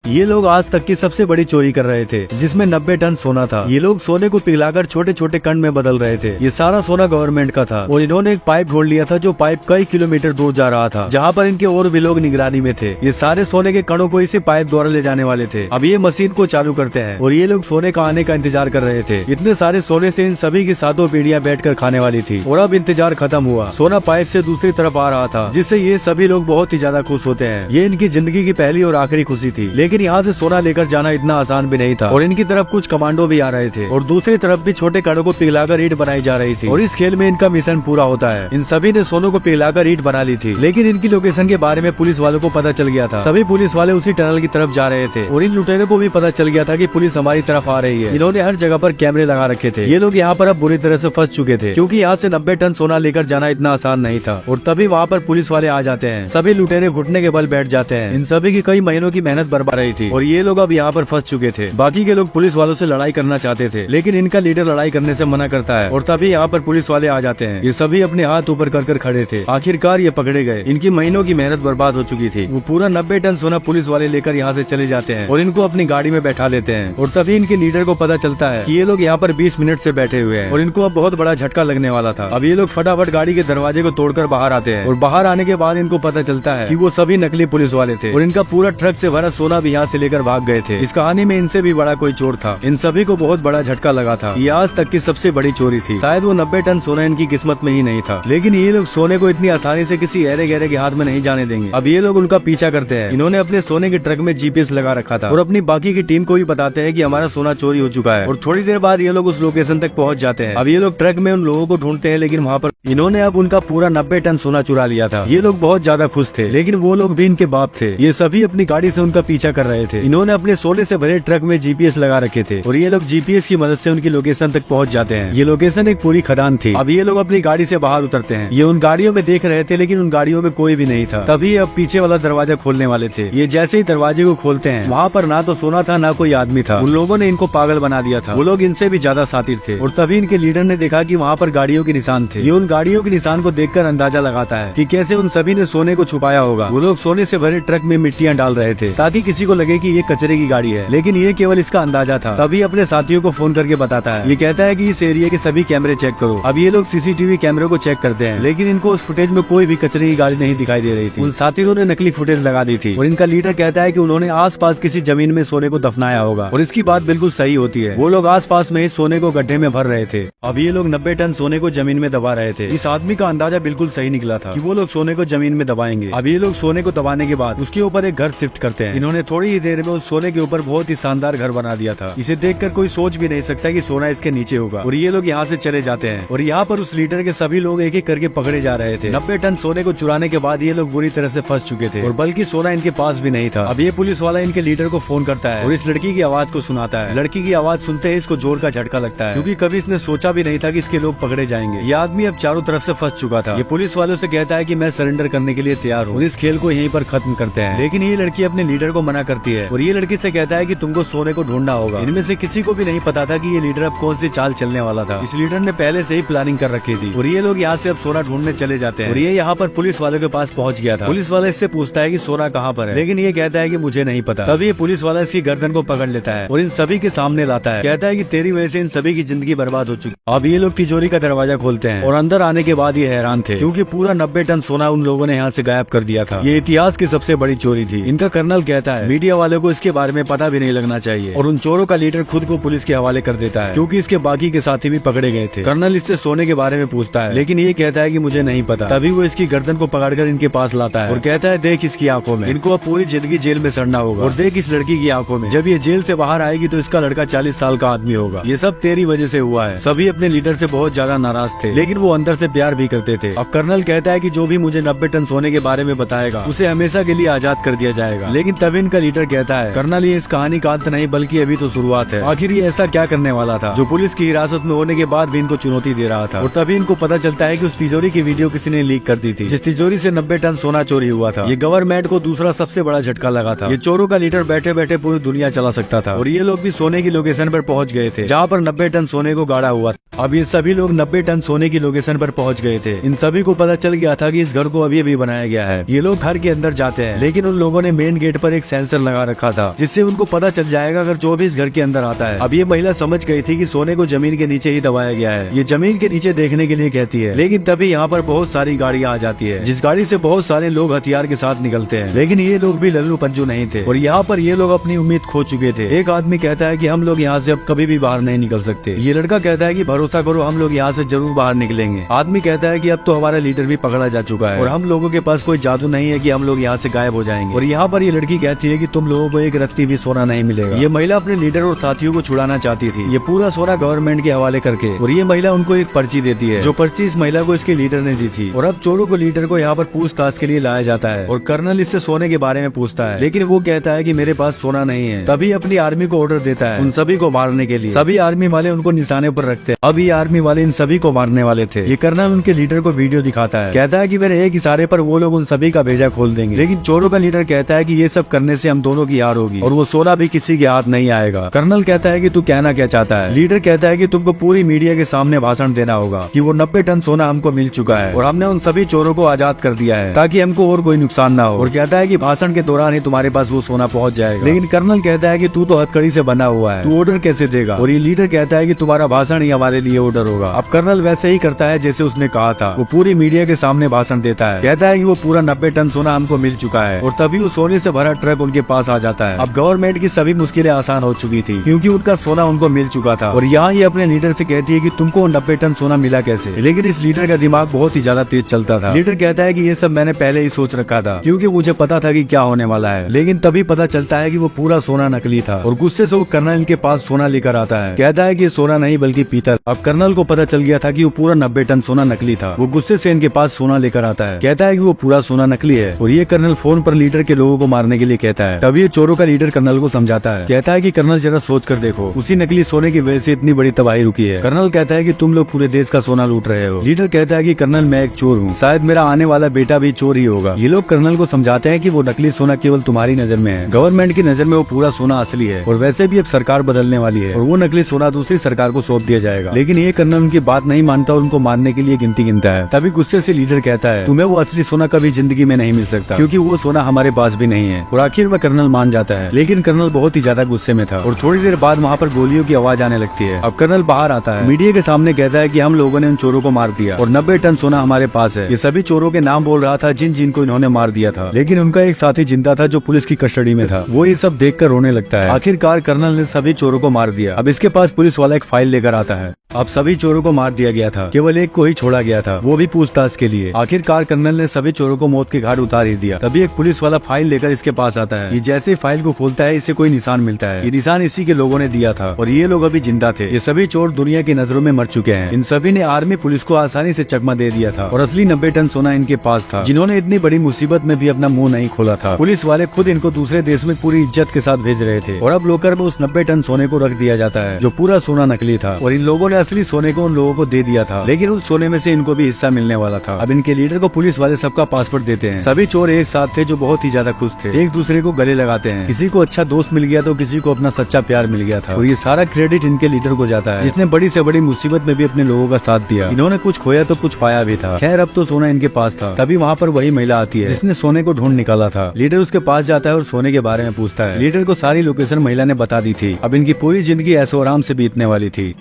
ये लोग आज तक की सबसे बड़ी चोरी कर रहे थे, जिसमें 90 टन सोना था। ये लोग सोने को पिघलाकर छोटे छोटे कण में बदल रहे थे। ये सारा सोना गवर्नमेंट का था और इन्होंने एक पाइप ढूंढ लिया था जो पाइप कई किलोमीटर दूर जा रहा था, जहाँ पर इनके और भी लोग निगरानी में थे। ये सारे सोने के कणों को इसी पाइप द्वारा ले जाने वाले थे। अब ये मशीन को चालू करते हैं और ये लोग सोने का आने का इंतजार कर रहे थे। इतने सारे सोने से इन सभी की सातों पीढ़ियां बैठकर खाने वाली थी और अब इंतजार खत्म हुआ। सोना पाइप से दूसरी तरफ आ रहा था, जिससे ये सभी लोग बहुत ही ज्यादा खुश होते हैं। ये इनकी जिंदगी की पहली और आखिरी खुशी थी। लेकिन यहाँ से सोना लेकर जाना इतना आसान भी नहीं था और इनकी तरफ कुछ कमांडो भी आ रहे थे और दूसरी तरफ भी छोटे कणों को पिघलाकर ईंट बनाई जा रही थी और इस खेल में इनका मिशन पूरा होता है। इन सभी ने सोनों को पिघलाकर ईंट बना ली थी, लेकिन इनकी लोकेशन के बारे में पुलिस वालों को पता चल गया था। सभी पुलिस वाले उसी टनल की तरफ जा रहे थे और इन लुटेरों को भी पता चल गया था कि पुलिस हमारी तरफ आ रही है। इन्होंने हर जगह पर कैमरे लगा रखे थे। ये लोग यहाँ पर अब बुरी तरह से फंस चुके थे, क्योंकि यहाँ से 90 टन सोना लेकर जाना इतना आसान नहीं था। और तभी वहाँ पर पुलिस वाले आ जाते हैं। सभी लुटेरे घुटने के बल बैठ जाते हैं। इन सभी की कई महीनों की मेहनत बर्बाद रही थी और ये लोग अब यहाँ पर फंस चुके थे। बाकी के लोग पुलिस वालों से लड़ाई करना चाहते थे, लेकिन इनका लीडर लड़ाई करने से मना करता है और तभी यहाँ पर पुलिस वाले आ जाते हैं। ये सभी अपने हाथ ऊपर कर खड़े थे। आखिरकार ये पकड़े गए। इनकी महीनों की मेहनत बर्बाद हो चुकी थी। वो पूरा 90 टन सोना पुलिस वाले लेकर यहाँ से चले जाते हैं और इनको अपनी गाड़ी में बैठा लेते हैं। और तभी इनके लीडर को पता चलता है कि ये लोग यहाँ पर 20 मिनट से बैठे हुए हैं और इनको अब बहुत बड़ा झटका लगने वाला था। अब ये लोग फटाफट गाड़ी के दरवाजे को तोड़कर बाहर आते हैं और बाहर आने के बाद इनको पता चलता है कि वो सभी नकली पुलिस वाले थे और इनका पूरा ट्रक से भरा सोना भी यहाँ से लेकर भाग गए थे। इस कहानी में इनसे भी बड़ा कोई चोर था। इन सभी को बहुत बड़ा झटका लगा था। ये आज तक की सबसे बड़ी चोरी थी। शायद वो 90 टन सोना इनकी किस्मत में ही नहीं था, लेकिन ये लोग सोने को इतनी आसानी से किसी ऐरे गहरे के हाथ में नहीं जाने देंगे। अब ये लोग उनका पीछा करते हैं। इन्होंने अपने सोने के ट्रक में जीपीएस लगा रखा था और अपनी बाकी की टीम को भी बताते हैं कि हमारा सोना चोरी हो चुका है। और थोड़ी देर बाद ये लोग उस लोकेशन तक पहुंच जाते हैं। अब ये लोग ट्रक में उन लोगों को ढूंढते हैं, लेकिन वहाँ पर इन्होंने अब उनका पूरा 90 टन सोना चुरा लिया था। ये लोग बहुत ज्यादा खुश थे, लेकिन वो लोग भी इनके बाप थे। ये सभी अपनी गाड़ी से उनका पीछा कर रहे थे। इन्होंने अपने सोने से भरे ट्रक में जीपीएस लगा रखे थे और ये लोग जीपीएस की मदद से उनकी लोकेशन तक पहुंच जाते हैं। ये लोकेशन एक पूरी खदान थी। अब ये लोग अपनी गाड़ी से बाहर उतरते हैं। ये उन गाड़ियों में देख रहे थे, लेकिन उन गाड़ियों में कोई भी नहीं था। तभी अब पीछे वाला दरवाजा खोलने वाले थे। ये जैसे ही दरवाजे को खोलते हैं, वहाँ पर ना तो सोना था ना कोई आदमी था। उन लोगों ने इनको पागल बना दिया था। वो लोग इनसे भी ज्यादा शातिर थे। और तभी इनके लीडर ने देखा कि वहाँ पर गाड़ियों के निशान थे। ये उन गाड़ियों के निशान को देखकर अंदाजा लगाता है कि कैसे उन सभी ने सोने को छुपाया होगा। वो लोग सोने से भरे ट्रक में मिट्टियाँ डाल रहे थे ताकि किसी को लगे कि ये कचरे की गाड़ी है, लेकिन ये केवल इसका अंदाजा था। तभी अपने साथियों को फोन करके बताता है। ये कहता है कि इस एरिया के सभी कैमरे चेक करो। अब ये लोग सीसीटीवी कैमरे को चेक करते हैं, लेकिन इनको उस फुटेज में कोई भी कचरे की गाड़ी नहीं दिखाई दे रही थी। उन साथियों ने नकली फुटेज लगा दी थी और इनका लीडर कहता है कि उन्होंने आसपास किसी जमीन में सोने को दफनाया होगा और इसकी बात बिल्कुल सही होती है। वो लोग आसपास में इस सोने को गड्ढे में भर रहे थे। अब ये लोग 90 टन सोने को जमीन में दबा रहे थे। इस आदमी का अंदाजा बिल्कुल सही निकला था कि वो लोग सोने को जमीन में दबाएंगे। अब ये लोग सोने को दबाने के बाद उसके ऊपर एक घर शिफ्ट करते हैं। इन्होंने थोड़ी ही देर में उस सोने के ऊपर बहुत ही शानदार घर बना दिया था। इसे देखकर कोई सोच भी नहीं सकता कि सोना इसके नीचे होगा। और ये लोग यहाँ से चले जाते हैं और यहाँ पर उस लीडर के सभी लोग एक एक करके पकड़े जा रहे थे। 90 टन सोने को चुराने के बाद ये लोग बुरी तरह से फंस चुके थे और बल्कि सोना इनके पास भी नहीं था। अब ये पुलिस वाला इनके लीडर को फोन करता है और इस लड़की की आवाज को सुनाता है। लड़की की आवाज सुनते ही इसको जोर का झटका लगता है, क्योंकि कभी इसने सोचा भी नहीं था कि इसके लोग पकड़े जाएंगे। ये आदमी अब चारों तरफ से फंस चुका था। ये पुलिस वालों से कहता है कि मैं सरेंडर करने के लिए तैयार हूँ और इस खेल को यहीं पर खत्म करते हैं। लेकिन ये लड़की अपने लीडर को मना करती है और ये लड़की से कहता है कि तुमको सोने को ढूंढना होगा। इनमें से किसी को भी नहीं पता था कि ये लीडर अब कौन सी चाल चलने वाला था। इस लीडर ने पहले से ही प्लानिंग कर रखी थी और ये लोग यहाँ से अब सोना ढूंढने चले जाते हैं। और ये यहाँ पर पुलिस वालों के पास पहुँच गया था। पुलिस वाला इससे पूछता है कि सोना कहाँ पर है, लेकिन ये कहता है कि मुझे नहीं पता। तभी ये पुलिस वाला इसकी गर्दन को पकड़ लेता है और इन सभी के सामने लाता है। कहता है कि तेरी वजह से इन सभी की जिंदगी बर्बाद हो चुकी। अब ये लोग तिजोरी का दरवाजा खोलते हैं और अंदर आने के बाद ये हैरान थे, क्योंकि पूरा 90 टन सोना उन लोगों ने यहाँ से गायब कर दिया था। ये इतिहास की सबसे बड़ी चोरी थी। इनका कर्नल कहता है मीडिया वालों को इसके बारे में पता भी नहीं लगना चाहिए और उन चोरों का लीडर खुद को पुलिस के हवाले कर देता है, क्योंकि इसके बाकी के साथी भी पकड़े गए थे। कर्नल इससे सोने के बारे में पूछता है, लेकिन ये कहता है कि मुझे नहीं पता। तभी वो इसकी गर्दन को पकड़कर इनके पास लाता है और कहता है देख इसकी आंखों में, इनको अब पूरी जिंदगी जेल में सड़ना होगा। और देख इस लड़की की आंखों में, जब ये जेल से बाहर आएगी तो इसका लड़का 40 साल का आदमी होगा। ये सब तेरी वजह से हुआ है। सभी अपने लीडर से बहुत ज्यादा नाराज थे, लेकिन वो अंदर से प्यार भी करते थे। अब कर्नल कहता है कि जो भी मुझे 90 टन सोने के बारे में बताएगा उसे हमेशा के लिए आजाद कर दिया जाएगा। लेकिन तभी इनका लीडर कहता है कर्नल ये इस कहानी का अंत नहीं बल्कि अभी तो शुरुआत है। आखिर ये ऐसा क्या करने वाला था जो पुलिस की हिरासत में होने के बाद भी इनको चुनौती दे रहा था। और तभी इनको पता चलता है कि उस तिजोरी की वीडियो किसी ने लीक कर दी थी, जिस तिजोरी से 90 टन सोना चोरी हुआ था। ये गवर्नमेंट को दूसरा सबसे बड़ा झटका लगा था। ये चोरों का लीडर बैठे बैठे पूरी दुनिया चला सकता था और ये लोग भी सोने की लोकेशन पर पहुंच गए थे जहाँ पर 90 टन सोने को गाड़ा हुआ था। अब ये सभी लोग 90 टन सोने की लोकेशन पर पहुंच गए थे। इन सभी को पता चल गया था कि इस घर को अभी अभी बनाया गया है। ये लोग घर के अंदर जाते हैं, लेकिन उन लोगों ने मेन गेट पर एक सेंसर लगा रखा था, जिससे उनको पता चल जाएगा अगर जो भी इस घर के अंदर आता है। अब ये महिला समझ गई थी कि सोने को जमीन के नीचे ही दबाया गया है। ये जमीन के नीचे देखने के लिए कहती है, लेकिन तभी यहाँ पर बहुत सारी गाड़ियाँ आ जाती है, जिस गाड़ी से बहुत सारे लोग हथियार के साथ निकलते हैं। लेकिन ये लोग भी लल्लू पंजू नहीं थे और यहाँ पर ये लोग अपनी उम्मीद खो चुके थे। एक आदमी कहता है कि हम लोग यहाँ से अब कभी भी बाहर नहीं निकल सकते। ये लड़का कहता है कि भरोसा करो, हम लोग यहाँ से जरूर बाहर निकलेंगे। आदमी कहता है कि अब तो हमारा लीडर भी पकड़ा जा चुका है और हम लोगों के पास कोई जादू नहीं है कि हम लोग यहाँ से गायब हो जाएंगे। और यहाँ पर ये लड़की कहती है कि तुम लोगों को एक रत्ती भी सोना नहीं मिलेगा। ये महिला अपने लीडर और साथियों को छुड़ाना चाहती थी, ये पूरा सोना गवर्नमेंट के हवाले करके। और ये महिला उनको एक पर्ची देती है, जो पर्ची इस महिला को इसके लीडर ने दी थी। और अब चोरों को लीडर को यहाँ पर पूछताछ के लिए लाया जाता है और कर्नल इससे सोने के बारे में पूछता है, लेकिन वो कहता है कि मेरे पास सोना नहीं है। तभी अपनी आर्मी को ऑर्डर देता है उन सभी को मारने के लिए। सभी आर्मी वाले उनको निशाने पर रखते हैं। अब ये आर्मी वाले इन सभी को मारने वाले थे। ये कर्नल उनके लीडर को वीडियो दिखाता है, कहता है कि मेरे एक इशारे पर वो लोग उन सभी का भेजा खोल देंगे। लेकिन चोरों का लीडर कहता है कि ये सब करने से हम दोनों की हार होगी और वो सोना भी किसी के हाथ नहीं आएगा। कर्नल कहता है कि तू कहना क्या चाहता है। लीडर कहता है कि तुमको पूरी मीडिया के सामने भाषण देना होगा कि वो 90 टन सोना हमको मिल चुका है और हमने उन सभी चोरों को आजाद कर दिया है ताकि हमको और कोई नुकसान ना हो। और कहता है कि भाषण के दौरान ही तुम्हारे पास वो सोना पहुंच जाएगा। लेकिन कर्नल कहता है कि तू तो हथकड़ी से बना हुआ है, तू ऑर्डर कैसे देगा। और ये लीडर कहता है कि तुम्हारा भाषण ही हमारे लिए ऑर्डर होगा। अब कर्नल वैसे ही करता है जैसे उसने कहा था। वो पूरी मीडिया के सामने भाषण देता है, कहता है कि वो पूरा 90 टन सोना हमको मिल चुका है। और तभी वो सोने से भरा ट्रक उनके पास आ जाता है। अब गवर्नमेंट की सभी मुश्किलें आसान हो चुकी थी क्योंकि उनका सोना उनको मिल चुका था। और यहाँ ये अपने लीडर से कहती है कि तुमको 90 टन सोना मिला कैसे। लेकिन इस लीडर का दिमाग बहुत ही ज्यादा तेज चलता था। लीडर कहता है कि ये सब मैंने पहले ही सोच रखा था क्योंकि मुझे पता था कि क्या होने वाला है। लेकिन तभी पता चलता है कि वो पूरा सोना नकली था और गुस्से से वो कर्नल इनके पास सोना लेकर आता है, कहता है कि ये सोना नहीं बल्कि पीतल। अब कर्नल को पता चल गया था कि वो पूरा 90 टन सोना नकली था। वो गुस्से से इनके पास सोना लेकर आता है, कहता है कि वो पूरा सोना नकली है। और ये कर्नल फोन पर लीडर के लोगों को मारने के लिए कहता है। तभी ये चोरों का लीडर कर्नल को समझाता है, कहता है कि कर्नल जरा सोच कर देखो, उसी नकली सोने की वजह से इतनी बड़ी तबाही रुकी है। कर्नल कहता है कि तुम लोग पूरे देश का सोना लूट रहे हो। लीडर कहता है कि कर्नल मैं एक चोर हूँ, शायद मेरा आने वाला बेटा भी चोर ही होगा। ये लोग कर्नल को समझाते हैं कि वो नकली सोना केवल तुम्हारी नजर में है, गवर्नमेंट की नजर में वो पूरा सोना असली है। और वैसे भी अब सरकार बदलने वाली है और वो नकली सोना दूसरी सरकार को सौंप दिया जाएगा। लेकिन ये कर्नल उनकी बात नहीं मानता और उनको मारने के लिए गिनती गिनता है। तभी गुस्से से लीडर कहता है तुम्हें वो असली सोना कभी जिंदगी में नहीं मिल सकता क्योंकि वो सोना हमारे पास भी नहीं है। और आखिर में कर्नल मान जाता है। लेकिन कर्नल बहुत ही ज्यादा गुस्से में था और थोड़ी देर बाद वहाँ पर गोलियों की आवाज आने लगती है। अब कर्नल बाहर आता है, मीडिया के सामने कहता है कि हम लोगों ने उन चोरों को मार दिया और 90 टन सोना हमारे पास है। ये सभी चोरों के नाम बोल रहा था जिन जिनको इन्होंने मार दिया था। लेकिन उनका एक साथी जिंदा था जो पुलिस की कस्टडी में था। वो ये सब देखकर रोने लगता है। आखिरकार कर्नल ने सभी चोरों को मार दिया। अब इसके पास पुलिस वाला एक फाइल लेकर आता है। अब सभी चोरों को मार दिया गया था, केवल एक को ही छोड़ा गया था, वो भी पूछताछ के लिए। आखिरकार कर्नल ने सभी चोरों को मौत के घाट उतार ही दिया। तभी एक पुलिस वाला फाइल लेकर इसके पास आता है। ये जैसे फाइल को खोलता है इसे कोई निशान मिलता है। ये निशान इसी के लोगों ने दिया था और ये लोग अभी जिंदा थे। ये सभी चोर दुनिया की नजरों में मर चुके हैं। इन सभी ने आर्मी पुलिस को आसानी से चकमा दे दिया था और असली 90 टन सोना इनके पास था, जिन्होंने इतनी बड़ी मुसीबत में भी अपना मुंह नहीं खोला था। पुलिस वाले खुद इनको दूसरे देश में पूरी इज्जत के साथ भेज रहे थे और अब लोकर में उस 90 टन सोने को रख दिया जाता है जो पूरा सोना नकली था। और इन लोगों ने असली सोने को लोगों को दे दिया था, लेकिन उस सोने में से इनको भी हिस्सा मिलने वाला था। अब इनके लीडर को पुलिस वाले सबका पासपोर्ट देते हैं। सभी चोर एक साथ थे जो बहुत ही ज्यादा खुश थे, एक दूसरे को गले लगाते हैं। किसी को अच्छा दोस्त मिल गया तो किसी को अपना सच्चा प्यार मिल गया था। और ये सारा क्रेडिट इनके लीडर को जाता है जिसने बड़ी से बड़ी मुसीबत में भी अपने लोगों का साथ दिया। इन्होंने कुछ खोया तो कुछ पाया भी था। खैर अब तो सोना इनके पास था। तभी वहाँ पर वही महिला आती है जिसने सोने को ढूंढ निकाला था। लीडर उसके पास जाता है और सोने के बारे में पूछता है। लीडर को सारी लोकेशन महिला ने बता दी थी। अब इनकी पूरी जिंदगी ऐशो आराम से बीतने वाली थी।